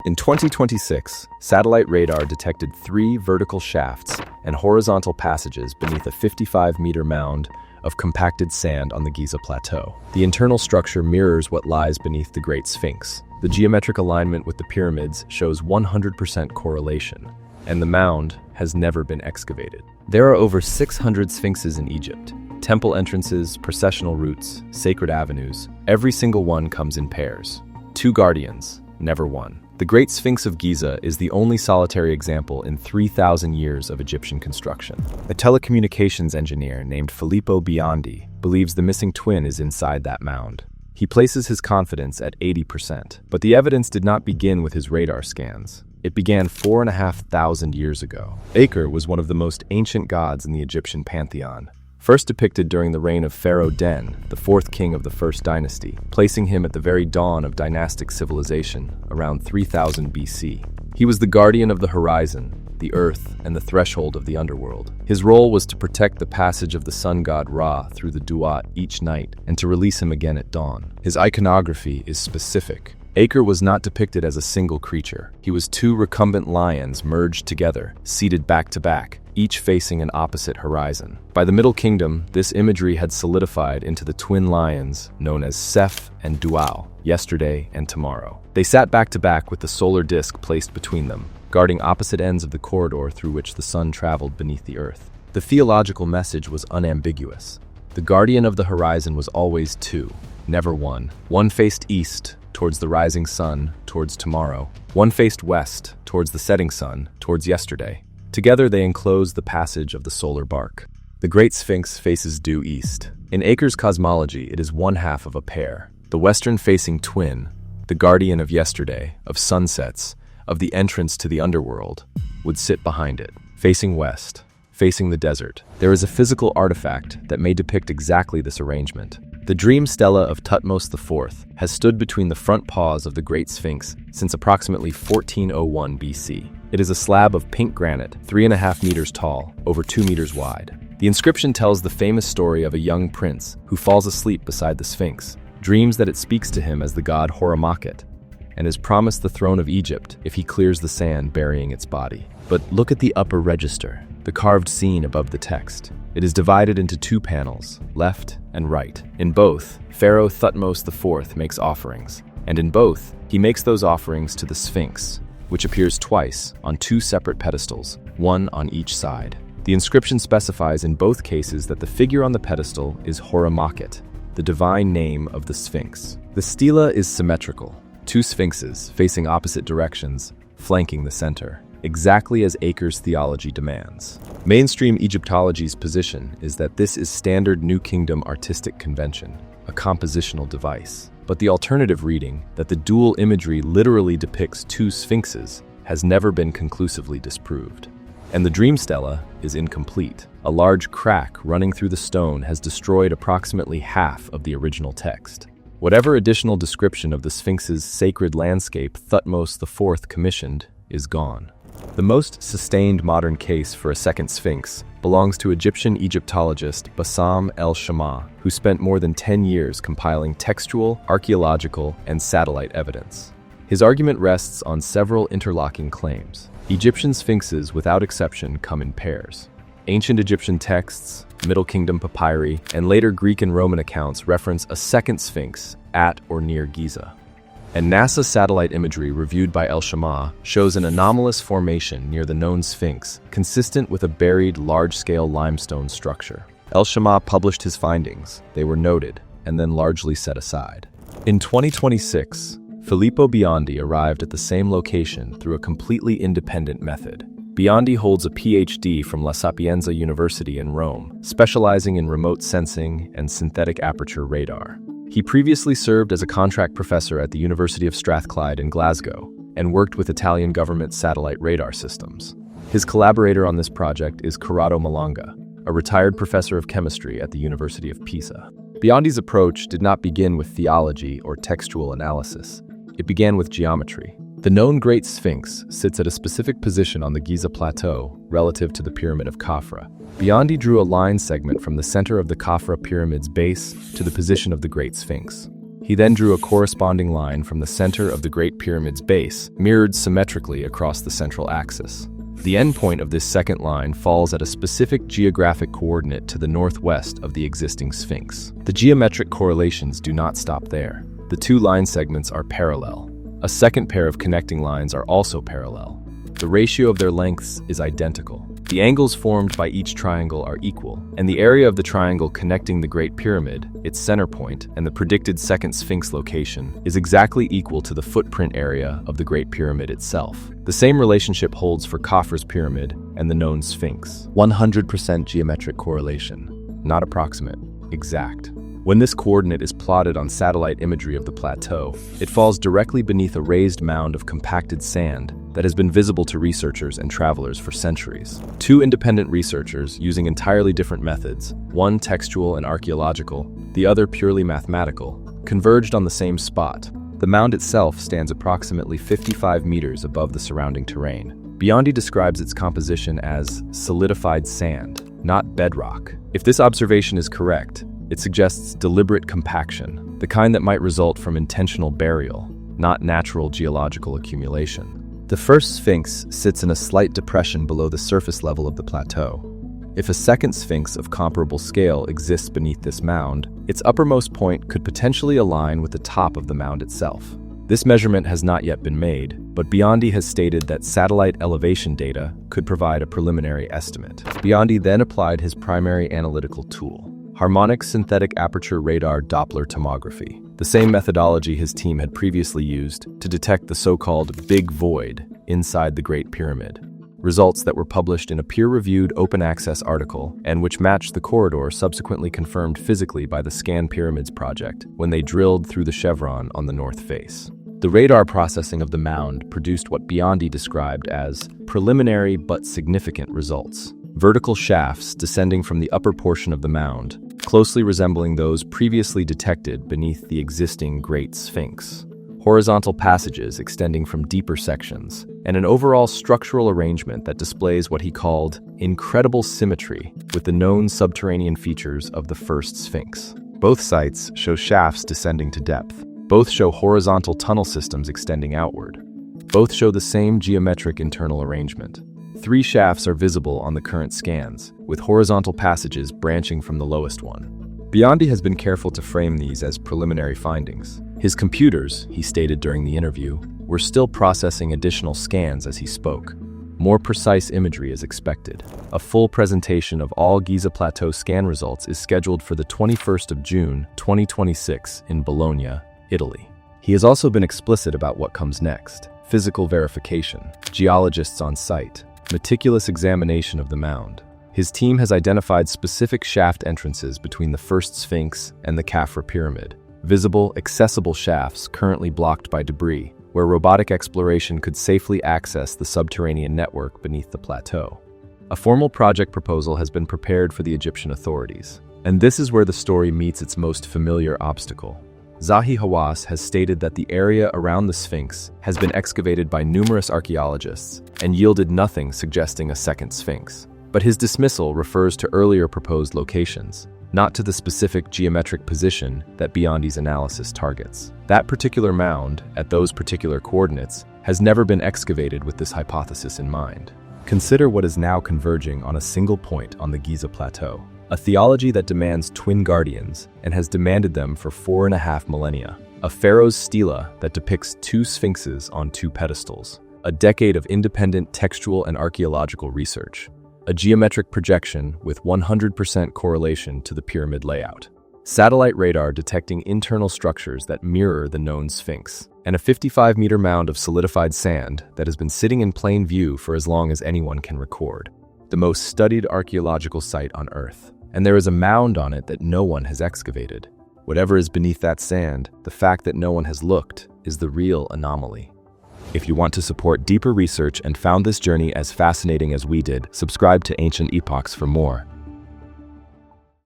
In 2026, satellite radar detected 3 vertical shafts and horizontal passages beneath a 55-meter mound of compacted sand on the Giza Plateau. The internal structure mirrors what lies beneath the Great Sphinx. The geometric alignment with the pyramids shows 100% correlation, and the mound has never been excavated. There are over 600 sphinxes in Egypt. Temple entrances, processional routes, sacred avenues, every single one comes in pairs. 2 guardians, never one. The Great Sphinx of Giza is the only solitary example in 3,000 years of Egyptian construction. A telecommunications engineer named Filippo Biondi believes the missing twin is inside that mound. He places his confidence at 80%, but the evidence did not begin with his radar scans. It began 4,500 years ago. Aker was one of the most ancient gods in the Egyptian pantheon, first depicted during the reign of Pharaoh Den, the 4th king of the First Dynasty, placing him at the very dawn of dynastic civilization, around 3000 BC. He was the guardian of the horizon, the earth, and the threshold of the underworld. His role was to protect the passage of the sun god Ra through the Duat each night and to release him again at dawn. His iconography is specific. Aker was not depicted as a single creature. He was 2 recumbent lions merged together, seated back to back, each facing an opposite horizon. By the Middle Kingdom, this imagery had solidified into the twin lions known as Seth and Dual, yesterday and tomorrow. They sat back to back with the solar disk placed between them, guarding opposite ends of the corridor through which the sun traveled beneath the earth. The theological message was unambiguous. The guardian of the horizon was always 2, never one. One faced east, towards the rising sun, towards tomorrow. One faced west, towards the setting sun, towards yesterday. Together they enclose the passage of the solar bark. The Great Sphinx faces due east. In Aker's cosmology, it is one half of a pair. The western-facing twin, the guardian of yesterday, of sunsets, of the entrance to the underworld, would sit behind it, facing west, facing the desert. There is a physical artifact that may depict exactly this arrangement. The dream stela of Thutmose IV has stood between the front paws of the Great Sphinx since approximately 1401 BC. It is a slab of pink granite, 3.5 meters tall, over 2 meters wide. The inscription tells the famous story of a young prince who falls asleep beside the Sphinx, dreams that it speaks to him as the god Horamakhet, and is promised the throne of Egypt if he clears the sand burying its body. But look at the upper register, the carved scene above the text. It is divided into 2 panels, left and right. In both, Pharaoh Thutmose IV makes offerings, and in both, he makes those offerings to the Sphinx, which appears twice on 2 separate pedestals, one on each side. The inscription specifies in both cases that the figure on the pedestal is Horamakhet, the divine name of the Sphinx. The stela is symmetrical, 2 sphinxes facing opposite directions, flanking the center, exactly as Aker's theology demands. Mainstream Egyptology's position is that this is standard New Kingdom artistic convention, a compositional device. But the alternative reading, that the dual imagery literally depicts 2 sphinxes, has never been conclusively disproved. And the dream stela is incomplete. A large crack running through the stone has destroyed approximately half of the original text. Whatever additional description of the Sphinx's sacred landscape Thutmose IV commissioned is gone. The most sustained modern case for a second Sphinx belongs to Egyptian Egyptologist Bassam el-Shamma, who spent more than 10 years compiling textual, archaeological, and satellite evidence. His argument rests on several interlocking claims. Egyptian Sphinxes, without exception, come in pairs. Ancient Egyptian texts, Middle Kingdom papyri, and later Greek and Roman accounts reference a second Sphinx at or near Giza. And NASA satellite imagery reviewed by el-Shamma shows an anomalous formation near the known Sphinx, consistent with a buried large-scale limestone structure. El-Shamma published his findings. They were noted, and then largely set aside. In 2026, Filippo Biondi arrived at the same location through a completely independent method. Biondi holds a PhD from La Sapienza University in Rome, specializing in remote sensing and synthetic aperture radar. He previously served as a contract professor at the University of Strathclyde in Glasgow and worked with Italian government satellite radar systems. His collaborator on this project is Corrado Malanga, a retired professor of chemistry at the University of Pisa. Biondi's approach did not begin with theology or textual analysis. It began with geometry. The known Great Sphinx sits at a specific position on the Giza Plateau relative to the Pyramid of Khafra. Biondi drew a line segment from the center of the Khafra pyramid's base to the position of the Great Sphinx. He He then drew a corresponding line from the center of the Great Pyramid's base, mirrored symmetrically across the central axis. The endpoint of this second line falls at a specific geographic coordinate to the northwest of the existing Sphinx. The geometric correlations do not stop there. The two line segments are parallel. A second pair of connecting lines are also parallel. The ratio of their lengths is identical. The angles formed by each triangle are equal, and the area of the triangle connecting the Great Pyramid, its center point, and the predicted second Sphinx location is exactly equal to the footprint area of the Great Pyramid itself. The same relationship holds for Khafre's pyramid and the known Sphinx. 100% geometric correlation. Not approximate, exact. When this coordinate is plotted on satellite imagery of the plateau, it falls directly beneath a raised mound of compacted sand that has been visible to researchers and travelers for centuries. Two independent researchers, using entirely different methods, one textual and archaeological, the other purely mathematical, converged on the same spot. The mound itself stands approximately 55 meters above the surrounding terrain. Biondi describes its composition as solidified sand, not bedrock. If this observation is correct, it suggests deliberate compaction, the kind that might result from intentional burial, not natural geological accumulation. The first Sphinx sits in a slight depression below the surface level of the plateau. If a second Sphinx of comparable scale exists beneath this mound, its uppermost point could potentially align with the top of the mound itself. This measurement has not yet been made, but Biondi has stated that satellite elevation data could provide a preliminary estimate. Biondi then applied his primary analytical tool, harmonic synthetic aperture radar Doppler tomography, the same methodology his team had previously used to detect the so-called Big Void inside the Great Pyramid. Results that were published in a peer-reviewed open-access article and which matched the corridor subsequently confirmed physically by the Scan Pyramids project when they drilled through the chevron on the north face. The radar processing of the mound produced what Biondi described as preliminary but significant results. Vertical shafts descending from the upper portion of the mound, closely resembling those previously detected beneath the existing Great Sphinx. Horizontal passages extending from deeper sections, and an overall structural arrangement that displays what he called incredible symmetry with the known subterranean features of the first Sphinx. Both sites show shafts descending to depth. Both show horizontal tunnel systems extending outward. Both show the same geometric internal arrangement. 3 shafts are visible on the current scans, with horizontal passages branching from the lowest one. Biondi has been careful to frame these as preliminary findings. His computers, he stated during the interview, were still processing additional scans as he spoke. More precise imagery is expected. A full presentation of all Giza Plateau scan results is scheduled for the 21st of June, 2026 in Bologna, Italy. He has also been explicit about what comes next: physical verification, geologists on site, meticulous examination of the mound. His team has identified specific shaft entrances between the first Sphinx and the Khafre pyramid, visible, accessible shafts currently blocked by debris, where robotic exploration could safely access the subterranean network beneath the plateau. A formal project proposal has been prepared for the Egyptian authorities, and this is where the story meets its most familiar obstacle. Zahi Hawass has stated that the area around the Sphinx has been excavated by numerous archaeologists and yielded nothing suggesting a second Sphinx. But his dismissal refers to earlier proposed locations, not to the specific geometric position that Biondi's analysis targets. That particular mound, at those particular coordinates, has never been excavated with this hypothesis in mind. Consider what is now converging on a single point on the Giza Plateau. A theology that demands twin guardians and has demanded them for 4.5 millennia. A pharaoh's stela that depicts 2 sphinxes on 2 pedestals. A decade of independent textual and archaeological research. A geometric projection with 100% correlation to the pyramid layout. Satellite radar detecting internal structures that mirror the known Sphinx. And a 55-meter mound of solidified sand that has been sitting in plain view for as long as anyone can record. The most studied archaeological site on Earth. And there is a mound on it that no one has excavated. Whatever is beneath that sand, the fact that no one has looked is the real anomaly. If you want to support deeper research and found this journey as fascinating as we did, subscribe to Ancient Epochs for more.